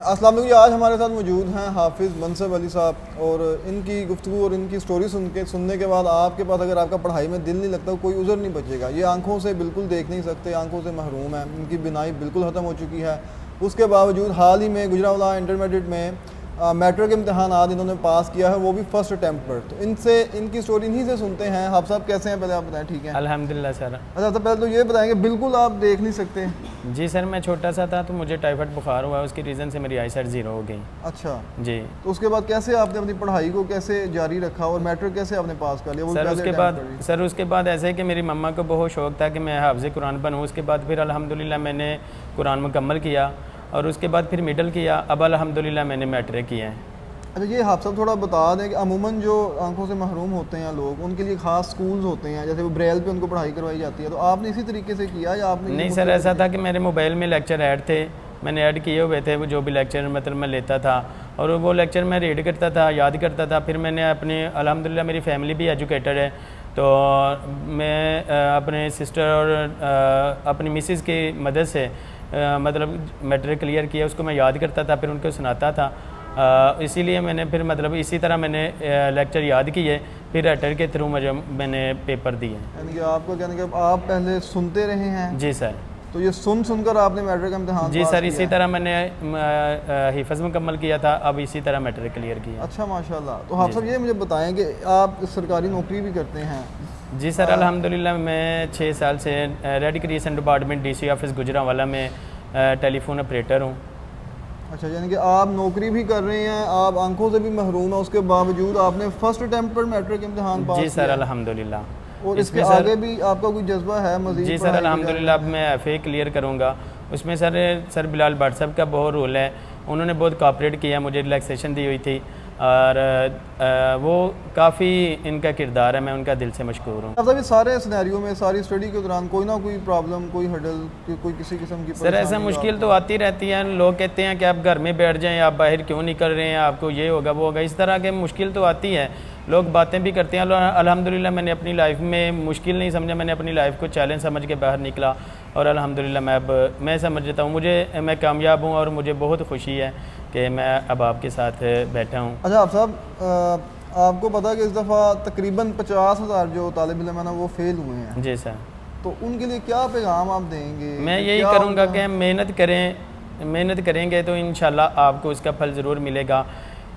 अस्सलाम वालेकुम। आज हमारे साथ मौजूद हैं हाफिज़ मनसब अली साहब और इनकी गुफ्तगू और इनकी स्टोरी सुनने के बाद आपके पास अगर आपका पढ़ाई में दिल नहीं लगता कोई उज़र नहीं बचेगा। ये आंखों से बिल्कुल देख नहीं सकते, आंखों से महरूम है, इनकी बिनाई बिल्कुल ख़त्म हो चुकी है। उसके बावजूद हाल ही में गुजरावाला इंटरमीडिएट में मैट्रिक के इम्तहान इन्होंने पास किया है, वो भी फर्स्ट अटैम्प्ट पर। तो इनसे इनकी स्टोरी इन्हीं से सुनते हैं। आप साहब कैसे हैं, पहले आप बताएं। ठीक है अल्हम्दुलिल्लाह सर। अच्छा, तो पहले तो ये बताएंगे बिल्कुल आप देख नहीं सकते। जी सर, मैं छोटा सा था तो मुझे टाइफाइड बुखार हुआ, उसकी रीज़न से मेरी आईसाइट ज़ीरो हो गई। अच्छा जी। तो उसके बाद कैसे आपने अपनी पढ़ाई को कैसे जारी रखा और मैट्रिक कैसे आपने पास कर लिया? वो सर उसके बाद ऐसे है कि मेरी मम्मा को बहुत शौक़ था कि मैं हाफ़िज़ कुरान बनूँ। उसके बाद फिर अल्हम्दुलिल्लाह मैंने कुरान मुकम्मल किया और उसके बाद फिर मिडल किया। अब अल्हम्दुलिल्लाह मैंने मैट्रिक किया है। अच्छा, ये आप सब थोड़ा बता दें कि अमूमन जो आंखों से महरूम होते हैं लोग, उनके लिए ख़ास स्कूल्स होते हैं, जैसे वो ब्रेल पे उनको पढ़ाई करवाई जाती है। तो आपने इसी तरीके से किया या आपने? नहीं सर, ऐसा था कि मेरे मोबाइल में लेक्चर ऐड थे, मैंने ऐड किए हुए थे। वो जो भी लेक्चर मतलब मैं लेता था और वो लेक्चर मैं रीड करता था, याद करता था। फिर मैंने अपने अल्हम्दुलिल्लाह मेरी फैमिली भी एजुकेटेड है, तो मैं अपने सिस्टर और अपनी मिसेज़ की मदद से मतलब मैट्रिक क्लियर किया। उसको मैं याद करता था, फिर उनको सुनाता था। इसीलिए मैंने फिर मतलब इसी तरह मैंने लेक्चर याद किए, फिर रैटर के थ्रू मैंने पेपर दिए। यानी कि आपको कहने कि आप पहले सुनते रहे हैं? जी सर। तो ये सुनकर आपने मैट्रिक का इम्तिहान? जी सर, इसी तरह मैंने हिफ़्ज़ मुकम्मल किया था, अब इसी तरह मैट्रिक क्लियर किया। अच्छा माशाल्लाह। तो आप सब ये मुझे बताएं कि आप सरकारी नौकरी भी करते हैं? जी सर, अल्हम्दुलिल्लाह मैं 6 साल से red creation department DC office Gujranwala में टेलीफोन ऑपरेटर हूँ। अच्छा, यानी कि आप नौकरी भी कर रहे हैं, आप आंखों से भी महरूम है, उसके बावजूद आपने फर्स्ट अटैम्प्ट पर मैट्रिक इम्तिहान पास किया? जी सर अल्हम्दुलिल्लाह। और इसके आगे भी आपका कोई जज्बा है मज़ीद? जी सर अल्हम्दुलिल्लाह, अब मैं FA क्लियर करूँगा। उसमें सर बिलाल भट्ट साहब का बहुत रोल है, उन्होंने बहुत कोऑपरेट किया, मुझे रिलैक्सेशन दी हुई थी और वो काफ़ी इनका किरदार है, मैं उनका दिल से मशकूर हूँ। मतलब सारे सिनेरियो में, सारी स्टडी के दौरान कोई ना कोई प्रॉब्लम, कोई हडल, कोई किसी किस्म की सर ऐसा मुश्किल तो आती रहती है। लोग कहते हैं कि आप घर में बैठ जाएं, आप बाहर क्यों निकल रहे हैं, आपको ये होगा वो होगा, इस तरह के मुश्किल तो आती है। लोग बातें भी करते हैं। अल्हम्दुलिल्लाह मैंने अपनी लाइफ में मुश्किल नहीं समझा, मैंने अपनी लाइफ को चैलेंज समझ के बाहर निकला और अल्हम्दुलिल्लाह मैं समझता हूँ मैं कामयाब हूँ और मुझे बहुत खुशी है कि मैं अब आपके साथ बैठा हूँ। अच्छा आप साहब, आपको पता है कि इस दफ़ा तकरीबन 50,000 जो तालिब इल्म है ना वो फेल हुए हैं। जी सर। तो उनके लिए क्या पैगाम आप देंगे? मैं यही करूँगा कि मेहनत करें, मेहनत करेंगे तो इंशाल्लाह आपको इसका फल ज़रूर मिलेगा।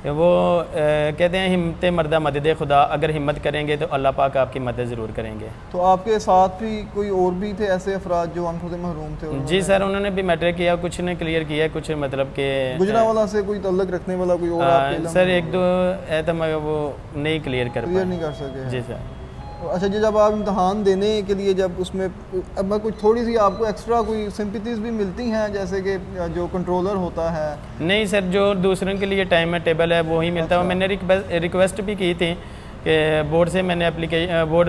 वो कहते हैं हिम्मत मर्दा मदद खुदा, अगर हिम्मत करेंगे तो अल्लाह पाक आपकी मदद ज़रूर करेंगे। तो आपके साथ भी कोई और भी थे ऐसे अफराद जो आंखों से महरूम थे? जी सर, उन्होंने भी मैट्रिक किया, कुछ ने क्लियर किया, कुछ मतलब के गुजरावाला से कोई तल्लुक रखने वाला कोई और? सर एक दो है तो मगर वो नहीं क्लियर नहीं कर सके। जी सर। अच्छा जी, जब आप इम्तहान देने के लिए जब उसमें अब कुछ थोड़ी सी आपको एक्स्ट्रा कोई सिंपैथीज भी मिलती हैं, जैसे कि जो कंट्रोलर होता है? नहीं सर, जो दूसरों के लिए टाइम टेबल है वही मिलता है। अच्छा। मैंने रिक्वेस्ट भी की थी कि बोर्ड से बोर्ड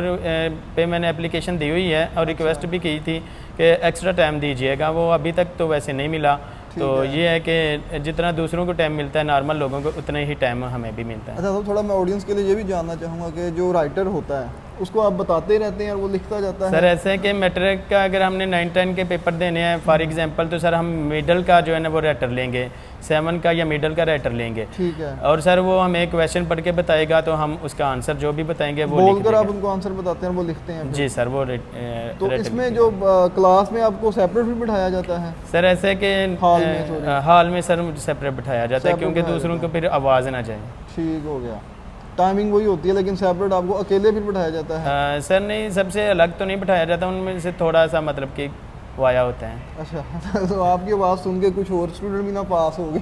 पे मैंने एप्लीकेशन दी हुई है और रिक्वेस्ट भी की थी कि एक्स्ट्रा टाइम दीजिएगा, वो अभी तक तो वैसे नहीं मिला। तो ये है कि जितना दूसरों को टाइम मिलता है नॉर्मल लोगों को, उतना ही टाइम हमें भी मिलता है। अच्छा, तो थोड़ा मैं ऑडियंस के लिए ये भी जानना चाहूँगा कि जो राइटर होता है उसको आप बताते रहते हैं और वो लिखता जाता है? सर ऐसे है कि मैट्रिक का अगर हमने 9-10 के पेपर देने हैं फॉर एग्जांपल, तो सर हम मिडल का जो है ना वो राइटर लेंगे, 7 का या मिडल का राइटर लेंगे। ठीक है। और सर वो हमें क्वेश्चन पढ़ के बताएगा तो हम उसका आंसर जो भी बताएंगे वो बोलकर आप उनको आंसर बताते हैं, वो लिखते हैं? जी सर। वो तो इसमें जो क्लास में आपको सेपरेट भी बिठाया जाता है? सर ऐसे कि हॉल में सर मुझे सेपरेट बिठाया जाता है क्योंकि दूसरों को फिर आवाज़ ना जाए। ठीक हो गया। टाइमिंग वही होती है लेकिन सेपरेट आपको अकेले फिर बिठाया जाता है? सर नहीं, सबसे अलग तो नहीं बिठाया जाता, उनमें से थोड़ा सा मतलब कि वाया होता है। अच्छा तो आपकी आवाज़ सुन के कुछ और स्टूडेंट भी ना पास हो गए?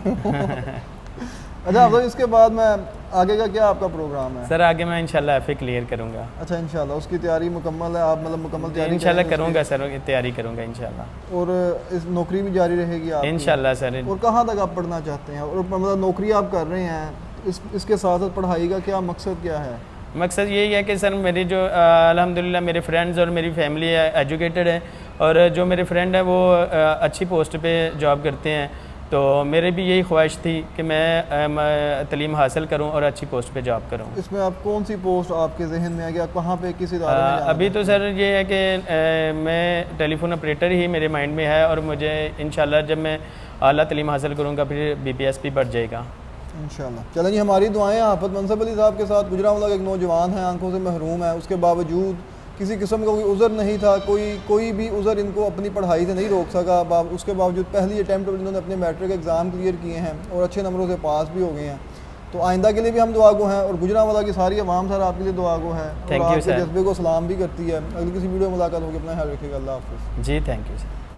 अच्छा, तो इसके बाद मैं आगे का क्या आपका प्रोग्राम है? सर आगे मैं इंशाल्लाह FA क्लियर करूँगा। अच्छा, इंशाल्लाह उसकी तैयारी मुकम्मल है? आप मतलब मुकम्मल तैयारी? इंशाल्लाह करूँगा सर, तैयारी करूँगा इंशाल्लाह। और इस नौकरी भी जारी रहेगी आपकी? इंशाल्लाह सर। और कहाँ तक आप पढ़ना चाहते हैं? और मतलब नौकरी आप कर रहे हैं, इसके साथ साथ पढ़ाई का क्या मकसद क्या है? मकसद यही है कि सर मेरी जो अल्हम्दुलिल्लाह मेरे फ्रेंड्स और मेरी फैमिली एजुकेटेड है और जो मेरे फ्रेंड है वो अच्छी पोस्ट पे जॉब करते हैं, तो मेरे भी यही ख्वाहिश थी कि मैं तालीम हासिल करूं और अच्छी पोस्ट पे जॉब करूं। इसमें आप कौन सी पोस्ट आपके जहन में है कि आप कहाँ पे किस इदारे में जाना? अभी तो सर ये है कि मैं टेलीफोन ऑपरेटर ही मेरे माइंड में है और मुझे इंशाल्लाह जब मैं आला तालीम हासिल करूँगा फिर BPS भी बढ़ जाएगा इंशाल्लाह। चलें जी, हमारी दुआएं हाफ़िज़ मनसब अली साहब के साथ। गुजरांवाला का एक नौजवान है, आंखों से महरूम है, उसके बावजूद किसी किस्म का कोई उज़र नहीं था, कोई भी उज़र इनको अपनी पढ़ाई से नहीं रोक सका। उसके बावजूद पहली अटैम्प्ट में इन्होंने अपने मैट्रिक एग्ज़ाम क्लियर किए हैं और अच्छे नंबरों से पास भी हो गए हैं। तो आइंदा के लिए भी हम दुआ गो हैं और गुजरांवाला की सारी आवाम सर आपके लिए दुआ गो है और थैंक यू आपके सर। जज्बे को सलाम भी करती है। अगली किसी वीडियो में मुलाकात होगी, अपना ख्याल रखिएगा। अल्लाह हाफ़िज़ जी थैंक यू सर।